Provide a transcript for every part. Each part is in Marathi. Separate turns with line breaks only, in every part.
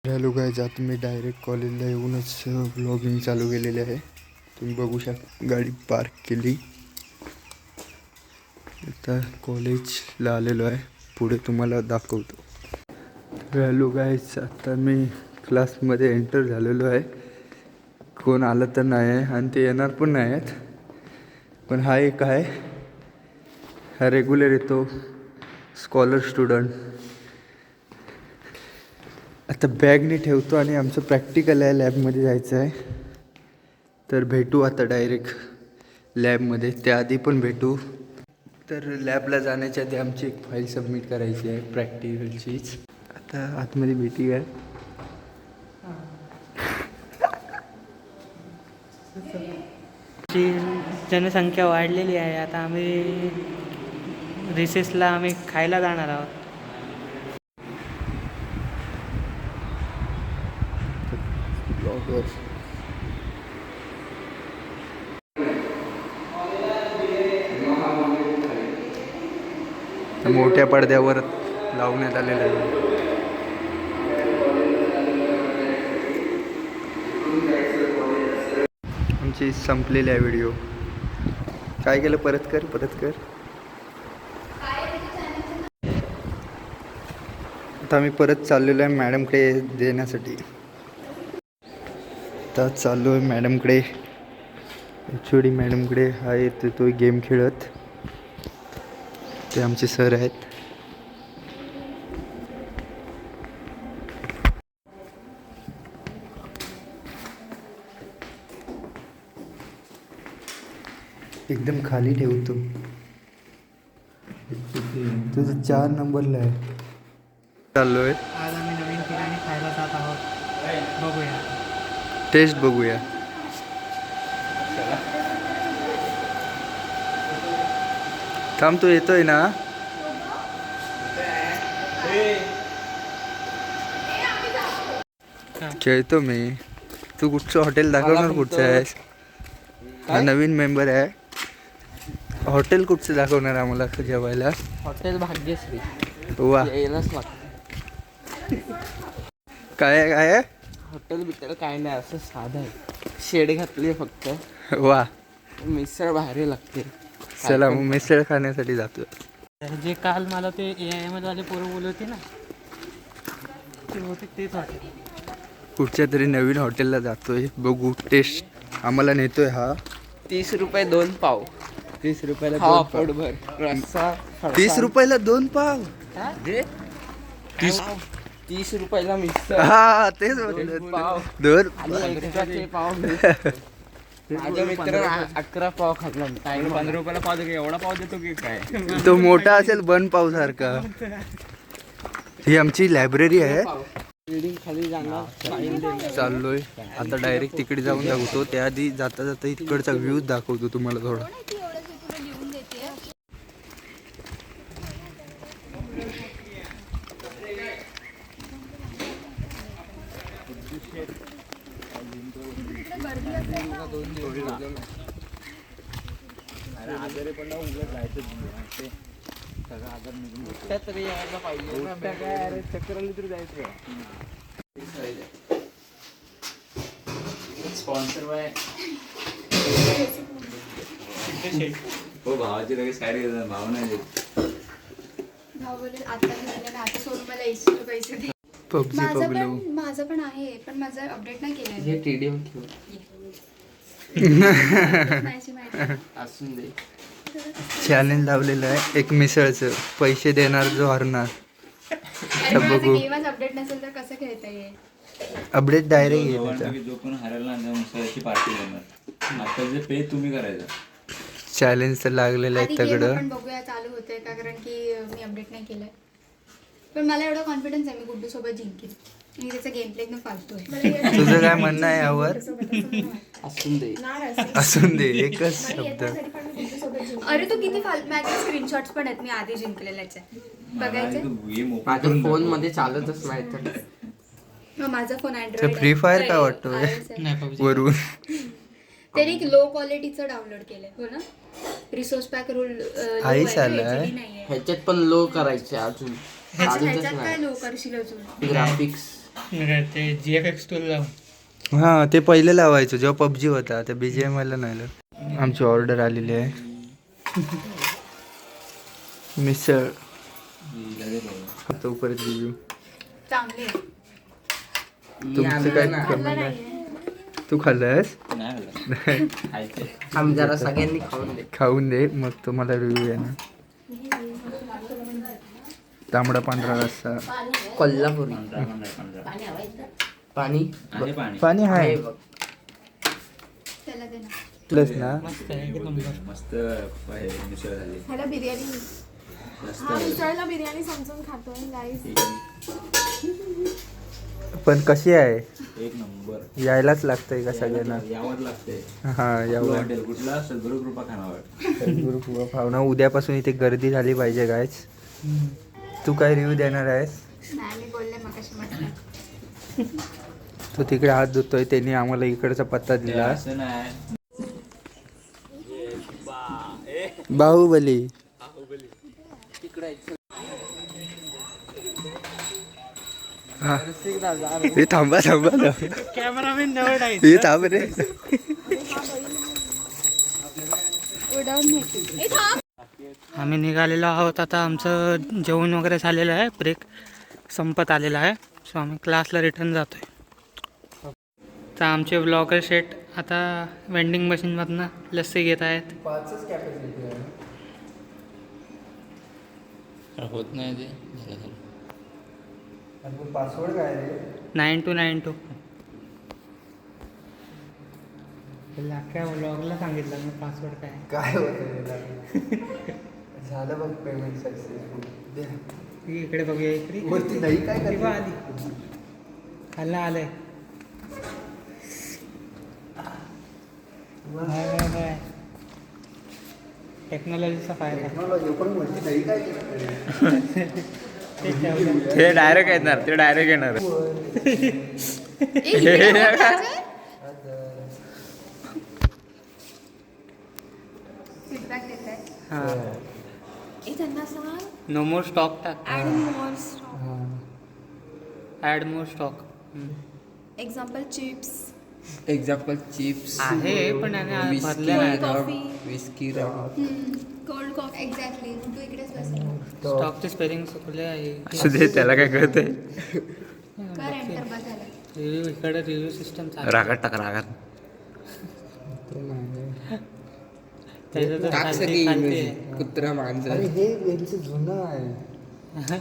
हॅलो गाईज, आता मी डायरेक्ट कॉलेजला येऊनच व्लॉगिंग चालू केलेले आहे. तुम्ही बघू शकता गाडी पार्क केली. आता कॉलेजला आलेलो आहे, पुढे तुम्हाला दाखवतो. हॅलो गाईज, आता मी क्लासमध्ये एंटर झालेलो आहे. कोण आलं तर नाही आहे आणि ते येणार पण नाही आहेत. पण हा एक आहे, हा रेग्युलर येतो, स्कॉलर स्टुडंट. आता बॅगनी ठेवतो आणि आमचं प्रॅक्टिकल आहे, लॅबमध्ये जायचं आहे. तर भेटू आता डायरेक्ट लॅबमध्ये, त्याआधी पण भेटू. तर लॅबला जाण्याच्या आधी आमची एक फाईल सबमिट करायची आहे प्रॅक्टिकलचीच. आता आतमध्ये भेटी आहे.
ची जनसंख्या वाढलेली आहे. आता आम्ही रिसेसला खायला जाणार आहोत.
मोठ्या पडद्यावर लावण्यात आलेलं आहे. आमची संपलेली आहे व्हिडिओ. काय केलं? परत कर. आता आम्ही परत चाललेलो आहे मॅडमकडे देण्यासाठी. आता चाललो आहे मॅडमकडे, HOD मॅडमकडे. हा येतो तो गेम खेळत. ते आमचे सर आहेत. एकदम खाली ठेवतो. तुझं 4 नंबरला आहे. चाललोय
आज आम्ही नवीन ठिकाणी खायला जात आहोत. बघूया,
टेस्ट बघूया. थांब, तू येतोय ना? खेळतो मी. तू कुठचं हॉटेल दाखवणार? कुठचं आहेस? हा नवीन मेंबर आहे. हॉटेल कुठचं दाखवणार आम्हाला जेवायला?
हॉटेल भाग्यश्री.
वा,
यायलाच लागतं.
काय आहे?
हॉटेल बिटेल काय नाही, असं साधं आहे. शेड घातली फक्त.
वा,
मिसळ भारी लागते.
चला मग मिसळ खाण्यासाठी जातो.
जे काल मला ते AIM वाले पोरं बोलले होते ना, ते होते तेच हॉटेल.
कुठच्या तरी नवीन हॉटेलला जातोय. बघू, टेस्ट आम्हाला नेतोय हा.
30 रुपये 2 पाव.
30 रुपयाला
हा
2 पाव.
पोटभर रस्सा.
30 रुपयाला 2 पाव.
30 रुपयाला मिसळ.
हा तेच बोललो.
पाव
2
आणि पाव. माझा मित्र 11 पाव खाल्ला. 15 रुपयाला पाव देतो. एवढा पाव देतो की काय?
तो मोठा असेल बन पाव सारखा. ही आमची लायब्ररी आहे.
बिल्डिंग खाली जाणार.
चाललोय आता डायरेक्ट तिकडे जाऊन दाखवतो. त्याआधी जाता जाता इकडचा व्ह्यू दाखवतो तुम्हाला थोडा.
तरी यायला पाहिजे. चक्राला तरी जायचं. स्पॉन्सर बाय हो. भावाची लगेच साईड घेतात. भाव नाही देत.
भाऊ बोले आता सोडून मला 80 पैसे दे. माझं पण आहे, पण माझं अपडेट नाही केलं.
TDM
असून दे.
चॅलेंज लावलेलं आहे एक मिसळचं. पैसे देणार जो हरणार. बघू,
गेमच अपडेट नसेल तर कसं खेळता येईल?
अपडेट डायरेक्ट येईल.
जो पण हरला ना मिसळची पार्टी देणार. आता जे पे तुम्ही करायचं.
चॅलेंज तर लागलेलं आहे तगडं.
आपण बघूया चालू होतंय का, कारण की मी अपडेट नाही केलंय. पण मला एवढा कॉन्फिडन्स आहे मी गुड्डू सोबत जिंकेल. आणि त्याचा गेम प्ले एकदम फालतू आहे.
तुझं काय म्हणणं आहे यावर?
असून दे.
एकच शब्द.
अरे तू किती फालतू. माझे स्क्रीनशॉट्स पण आहेत मी आधी जिंकलेल्याचे. बघायचे?
माझ्या फोन मध्ये चालतच नाही तर.
माझा फोन अँड्रॉइड.
फ्री फायर का वाटतोय वरून?
त्यांनी लो क्वालिटीचं डाउनलोड केलंय. हो ना, रिसोर्स पॅक रूल
आईस आलाय.
ह्याच्यात पण लो करायचे अजून.
ह्याच्यात काय लो करशील अजून?
ग्राफिक्स ते GFX टूल लावून.
हां ते पहिले लावायचो जेव्हा पबजी होता त्या BGMI नाही लावलं. आमची ऑर्डर आलेली आहे मिसळ. तो परत रिव्ह्यू
चांगले
तुमचं काय comment आहे? तू खाल्लंस
आम्ही जरा सगळ्यांनी खाऊन दे.
खाऊन दे मग तुम्हाला रिव्ह्यू आहे ना. तांबडा पांढरा रस्सा
कोल्हापुरी पाणी
आहे पाणी
पाणी आहे
त्याला दे ना.
प्लस ना.
मस्त आहे एकदम.
मस्त मिसळ झाली
ह्याला बिर्याणी
मस्त
हा मिसळला बिर्याणी समजून खातोय गाईस.
पण कशी आहे
एक नंबर
यायलाच लागतंय का सगळ्यांना.
यावं लागते
हा यावं
हॉटेल कुठला सद्गुरू कृपा खानावळ
गुरुपूर्व भावना उद्यापासून इथे गर्दी झाली पाहिजे गायच. तू काय रिव्ह्यू देणार आहेस.
नाही मी बोलले मगाशी म्हटलं.
तो तिकडे हात धुतोय त्यांनी आम्हाला इकडचा पत्ता दिला.
असं नाही
बाहुबली हा. हे थांबा थांबा
कॅमेरामॅन जवळ आहे.
हे थांब रे.
आम्ही निघालेलो आहोत आता. आमचं जेवण वगैरे झालेलं आहे. ब्रेक संपत आलेला आहे. सो आम्ही क्लासला रिटर्न जातो आहे. तर आमचे ब्लॉगर शेट आता वेंडिंग मशीनमधनं लस्सी घेत आहेत.
होत नाही ते
पासवर्ड काय रे.
9292. ब्लॉगला सांगितलं मी पासवर्ड काय.
काय होतं झालं बघ पेमेंट सक्सेसफुल.
इकडे बघूया. इकडे
वरती नाही काय
ती बघ
करते?
आली. खाल्लं आलंय. टेक्नॉलॉजीचा फायदा.
टेक्नॉलॉजी पण वरती नाही काय करते?
ते ठेवलं.
ते डायरेक्ट येणार ते डायरेक्ट येणार
फीडबॅक देत आहे.
हां.
ए त्यांना सांग
नो मोर स्टॉक टाक.
Add more
add more stock
example chips
example chips आहे पण याने भरले नाही.
Coffee
whisky
cold coffee
exactly तू इकडेच बस.
स्टॉकचे स्पेलिंग चुकले आहे.
असू दे त्याला काय कळतंय.
कर एंटर बसायला.
रिव्ह्यू इकडे रिव्ह्यू सिस्टम चालू.
रागात टाक रागात
त्याचं तर खालती आहे.
कुत्रा मांजर
अरे हे यांचं जुनं आहे.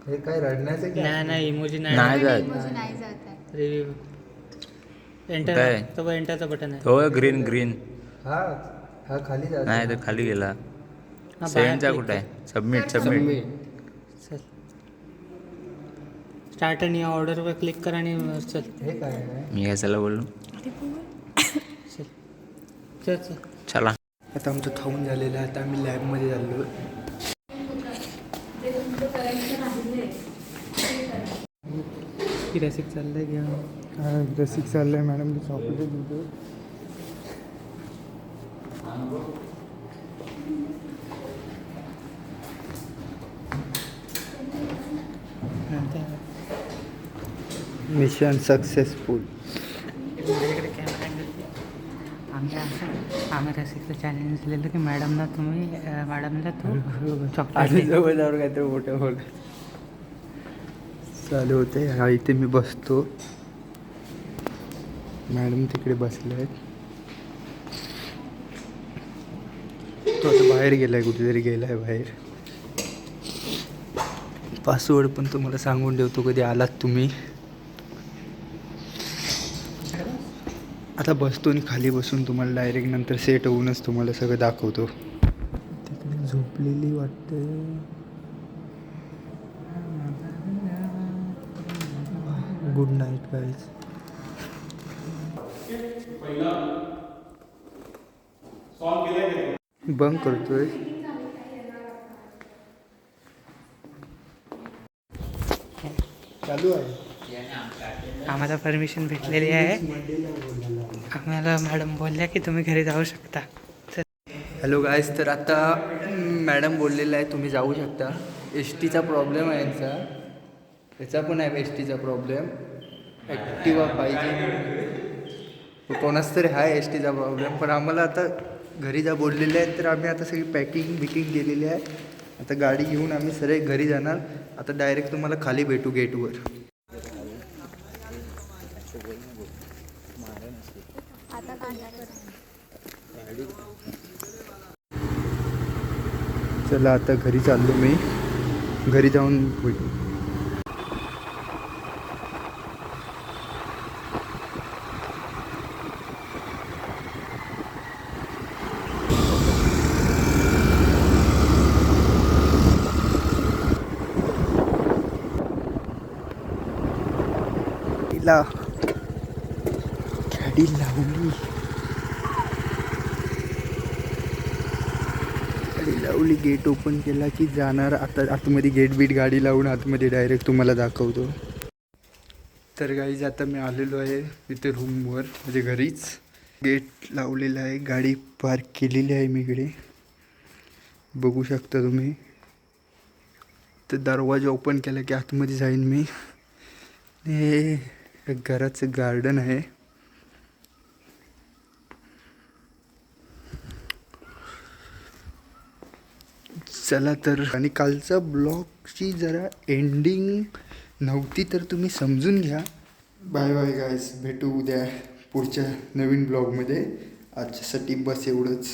हे काय रडण्याचं की
नाही नाही इमोजी
नाही
नाही.
जात
इमोजी नाही जात आहे.
रिव्ह्यू एंटर
काय?
तो एंटरचं बटन आहे.
हो ग्रीन ग्रीन
हा हा खाली जातो.
नाही तर खाली गेला
हा, बाहेर
सेंडचा
click
कुठे आहे सबमिट सबमिट
चल स्टार्ट आणि ऑर्डरवर क्लिक कर आणि चल
हे काय आहे?
मी कशाला बोललो
चल चल चल.
चला
आता आमचं खाऊन झालेलं आहे. आता आम्ही लॅबमध्ये चाललो.
की रेसिक चाललंय घ्या.
हा रसिक चाललंय मॅडम चॉकलेट देतो. Mission successful.
माझ्याकडे कॅमेरा आम्ही रेसिकचं चॅलेंज दिलेलं की मॅडमला तुम्ही मॅडमला तू
आणि
चॉकलेट
जवळजवळ काहीतरी मोठं बोल चालू होते. हा इथे मी बसतो. मॅडम तिकडे बसले आहेत. तो आता बाहेर गेलाय कुठेतरी गेलाय बाहेर. पासवर्ड पण तुम्हाला सांगून ठेवतो कधी आलात तुम्ही. आता बसतो आणि खाली बसून तुम्हाला डायरेक्ट नंतर सेट होऊनच तुम्हाला सगळं दाखवतो. तिकडे झोपलेली वाटते. Good night guys. बंक करतोय. चालू आहे.
आम्हाला परमिशन भेटलेली आहे. आम्हाला मॅडम बोलल्या की तुम्ही घरी जाऊ शकता.
Hello guys. तर आता मॅडम बोललेलं आहे तुम्ही जाऊ शकता. एस टीचा प्रॉब्लेम आहे यांचा. याचा पण आहे एस टीचा प्रॉब्लेम. ॲक्टिवा पाहिजे कोणाच तरी आहे एस टीचा प्रॉब्लेम. पण आम्हाला आता घरी जा बोललेले आहेत तर आम्ही आता सगळी पॅकिंग बिकिंग केलेली आहे. आता गाडी घेऊन आम्ही सगळे घरी जाणार. आता डायरेक्ट तुम्हाला खाली भेटू गेटवर. चला आता घरी चाललो मी. घरी जाऊन भेटू. गाडी लावली. लावली गेट ओपन केला की जाणार. आता आतमध्ये गेट बीट गाडी लावून आतमध्ये डायरेक्ट तुम्हाला दाखवतो. तर गाईज आता मी आलेलो आहे इथे रूमवर म्हणजे घरीच. गेट लावलेलं आहे. गाडी पार्क केलेली आहे मी इकडे बघू शकता तुम्ही. तर दरवाजा ओपन केला की आतमध्ये जाईन मी. हे घराचं गार्डन आहे. चला तर. आणि कालचा ब्लॉगची जरा एंडिंग नव्हती तर तुम्ही समजून घ्या. बाय बाय गाईस. भेटू उद्या पुढच्या नवीन ब्लॉगमध्ये. आजच्यासाठी बस एवढंच.